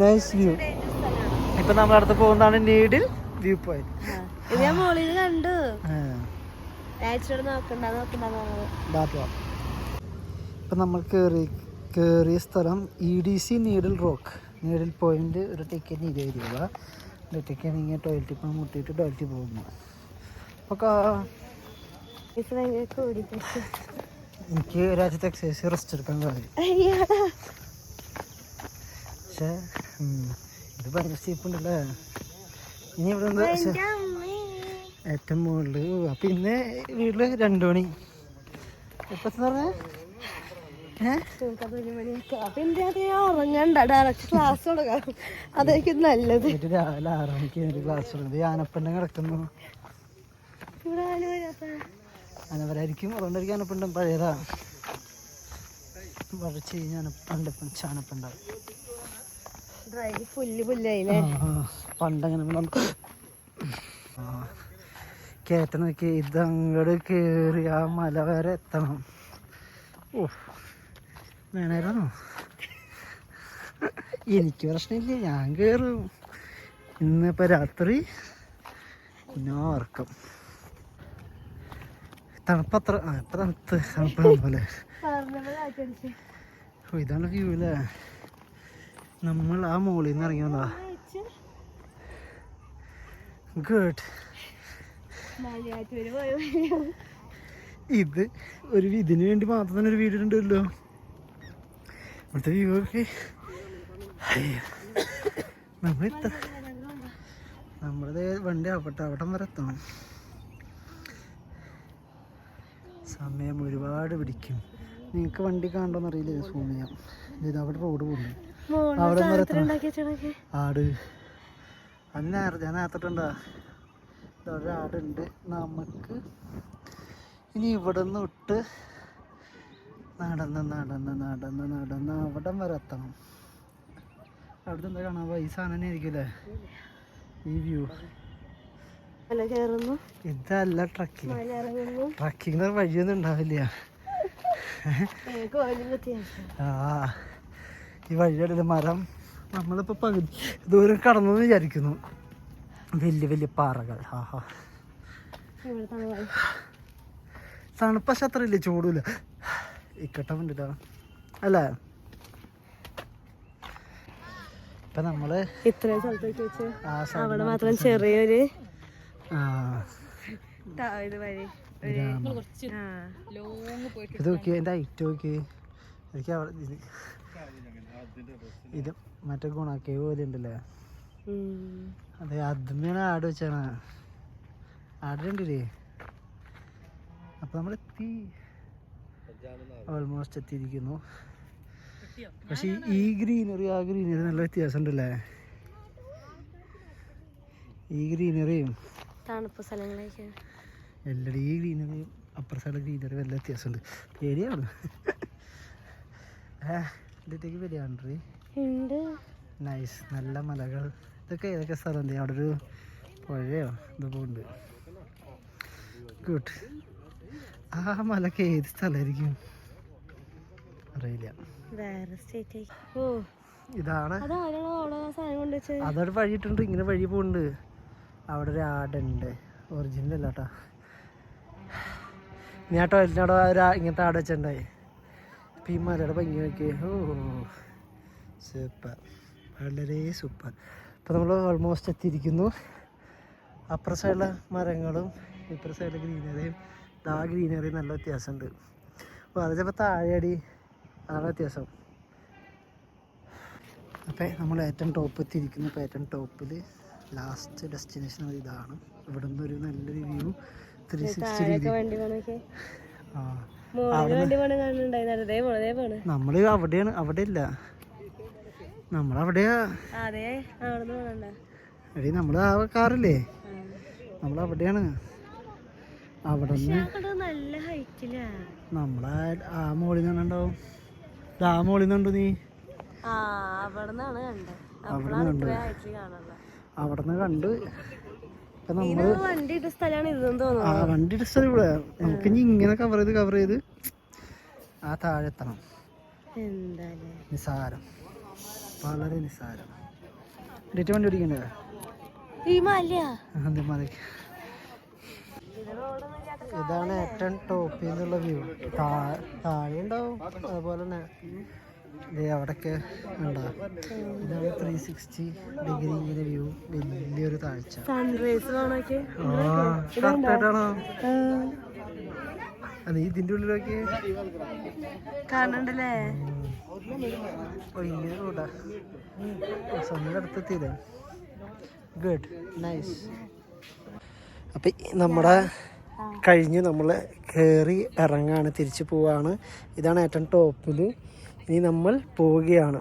Nice view. ഇപ്പൊ നമ്മളടുത്ത് പോകുന്നതാണ് നീഡിൽ വ്യൂ പോയിന്റ്. ഇത് ഞാൻ മോളിൽ കണ്ടു. ഇപ്പൊ നമ്മൾ കേറിയ സ്ഥലം EDC needle rock. Needle point ഒരു ടിക്കറ്റ് 20 രൂപ. ടിക്കറ്റ് ഇങ്ങനെ ടോയ്ലറ്റിൽ പോയി മുട്ടിയിട്ട് ടോയ്ലറ്റിൽ പോകുന്നു. എനിക്ക് ഒരാഴ്ചത്തെ എക്സസൈസ് റെസ്റ്റ് എടുക്കാൻ കഴിയും. പക്ഷേ ഇത് ഭയങ്കര സ്റ്റീപ്പുണ്ടല്ലേ. ഇനി ഇവിടെ ഏറ്റവും മുകളിൽ പിന്നെ വീട്ടില് 2 മണി. എപ്പോ പറഞ്ഞ അതായിരിക്കും നല്ലത്. രാവിലെ 6 മണിക്ക് ക്ലാസ് തുടങ്ങുന്നത്. ആനപ്പണ്ടം കിടക്കുന്നു. അനവരായിരിക്കും, അതുകൊണ്ടായിരിക്കും ആനപ്പണ്ടം പഴയതാ. വരച്ച് കഴിഞ്ഞാൽ ചാനപ്പണ്ടാവും. പണ്ടങ്ങനെ നമുക്ക് കയറ്റം നോക്കി ഇതങ്ങോട്ട് കയറി ആ മല വരെ എത്തണം. ഓ വേണമായിരുന്നോ? എനിക്ക് പ്രശ്നമില്ല, ഞാൻ കയറും. ഇന്നിപ്പോൾ രാത്രി കുഞ്ഞോർക്കം. തണുപ്പത്ര ഇപ്പം തണുപ്പ് പോലെ. ഓ ഇതാണ് വ്യൂ അല്ലേ. നമ്മൾ ആ മുകളിൽ നിന്ന് ഇറങ്ങിയതാ. ഗുഡ്. ഇത് ഇതിന് വേണ്ടി മാത്രം തന്നെ ഒരു വീഡിയോ ഉണ്ടല്ലോ. ഇവിടുത്തെ വ്യൂ ഒക്കെ നമ്മുടെ വണ്ടി ആവട്ടെ അവിടം വരെ എത്തണം. സമയം ഒരുപാട് പിടിക്കും. നിങ്ങൾക്ക് വണ്ടി കാണണ്ടോന്ന് അറിയില്ല. സൂം ചെയ്യാം. ഇത് അവിടെ റോഡ് പോകുന്നു. അവിടെ വരെ ആട് ഞാൻ നേരത്തിട്ടുണ്ടാ. ഒരാടുണ്ട്. നമുക്ക് ഇനി ഇവിടെ നിന്ന് വിട്ട് നടന്ന് അവിടം വരെ എത്തണം. അവിടുത്തെ എന്താ കാണാൻ ഈ സാധനം തന്നെ ആയിരിക്കുമല്ലേ ഈ വ്യൂ. ഇതല്ല ട്രക്കിങ് വഴിയൊന്നും ഉണ്ടാവില്ല. ഈ വഴിയുടെ മരം നമ്മളിപ്പോ പകുതി ദൂരം കടന്നു വിചാരിക്കുന്നു. വലിയ പാറകൾ. തണുപ്പ് പക്ഷെ അത്ര ഇല്ല, ചൂടില്ല. ഇക്കട്ട വേണ്ടിട്ടാ അല്ലേ. ഇപ്പൊ നമ്മള് ഇത്രയും സ്ഥലത്തേക്ക് വെച്ച് അവിടെ മാത്രം ചെറിയൊരു ഇത് നോക്കി എന്റെ ഹൈറ്റ് നോക്കി. എനിക്ക് ഇത് മറ്റേ ഗുണാക്കേവ് പോലെ ഉണ്ടല്ലേ. അതെ അതിന്റെയാണ് ആട് വെച്ചാണ്. ആടുണ്ടല്ലേ. അപ്പൊ നമ്മളെത്തി, ഓൾമോസ്റ്റ് എത്തിയിരിക്കുന്നു. പക്ഷെ ഈ ഗ്രീനറി ആ ഗ്രീനറി നല്ല വ്യത്യാസം ഉണ്ടല്ലേ. ഈ ഗ്രീനറിയും തണുപ്പ് സ്ഥലങ്ങളൊക്കെ എല്ലാവരും ഈ ഗ്രീനറിയും അപ്പുറ സൈഡ് ഗ്രീനറി വല്ല വ്യത്യാസമുണ്ട്. പേടിയാണ്. ഇതിലേക്ക് പേടിയാണ്. നൈസ്. നല്ല മലകൾ. ഏതൊക്കെ സ്ഥലം ഉണ്ട്. അവിടെ ഒരു പുഴയോ ഇതൊക്കെ ഉണ്ട്. ഗുഡ്. ആ മലക്ക് ഏത് സ്ഥലമായിരിക്കും അറിയില്ല. ഇതാണ് അതവിടെ വഴിയിട്ടുണ്ട്. ഇങ്ങനെ വഴി പോകുന്നുണ്ട്. അവിടെ ഒരു ആടുണ്ട്. ഒറിജിനൽ അല്ല കേട്ടോ. ഞാൻ ടോയ്ലറ്റിനവിടെ ഇങ്ങനത്തെ ആട് വെച്ചിട്ടുണ്ടായി. ഇപ്പം ഈ മലയുടെ ഭംഗി നോക്കി. ഓ സൂപ്പർ, വളരെ സൂപ്പർ. ഇപ്പം നമ്മൾ ഓൾമോസ്റ്റ് എത്തിയിരിക്കുന്നു. അപ്പുറ സൈഡിലെ മരങ്ങളും ഇപ്പുറ സൈഡിലെ ഗ്രീനറിയും ആ ഗ്രീനറിയും നല്ല വ്യത്യാസമുണ്ട്. അപ്പോൾ അത് ചിലപ്പോൾ താഴെയടി അതാണ് വ്യത്യാസം. അപ്പം നമ്മൾ ഏറ്റവും ടോപ്പ് എത്തിയിരിക്കുന്നു. ഇപ്പോൾ ഏറ്റവും ടോപ്പിൽ ലാസ്റ്റ് ഡെസ്റ്റിനേഷൻ ഇതാണ്. ഇവിടെ നിന്ന് ഒരു നല്ലൊരു വ്യൂ 360 രീതി. നമ്മള് അവിടെയാണ്, അവിടെ ഇല്ല, നമ്മളവിടെയാ. എടീ നമ്മള് ആ കാറില്ലേ, നമ്മളവിടെയാണ്. അവിടെ നമ്മളെ ആ മോളിൽ നിന്നുണ്ടാവും. ആ മോളിൽ നിന്നുണ്ടോ നീ? അവിടുന്ന് കണ്ട് നമ്മള് വണ്ടിയുടെ സ്ഥലം ഇവിടെ. നമുക്ക് ഇനി ഇങ്ങനെ കവർ ചെയ്ത് ആ താഴെ എത്തണം. നിസാരം. വളരെ നിസ്സാരം. ഡേറ്റ് വണ്ടി ഓടിക്കണ്ടേ? ഈ മല അതെ മലയ്ക്ക്. ഇതാണ് ഏറ്റവും ടോപ്പിൽ നിന്നുള്ള വ്യൂ. താഴെ ഉണ്ടാവും അതുപോലെ തന്നെ അവിടെയൊക്കെ ഉണ്ടാവും. ഇതാണ് 360 ഡിഗ്രി ഇങ്ങനെ വ്യൂ. വലിയൊരു താഴ്ച. സൺറൈസ് കറക്റ്റായിട്ടാണോ? നീ ഇതിൻ്റെ ഉള്ളിലൊക്കെ കാണണ്ടല്ലേ? ഇങ്ങനെ റോഡാ. സമയം അടുത്തെത്തിയില്ലേ? Good, nice. അപ്പം നമ്മുടെ കഴിഞ്ഞ് നമ്മൾ കയറി ഇറങ്ങാണ്, തിരിച്ചു പോവാണ്. ഇതാണ് ഏറ്റവും ടോപ്പിൽ. ഇനി നമ്മൾ പോവുകയാണ്.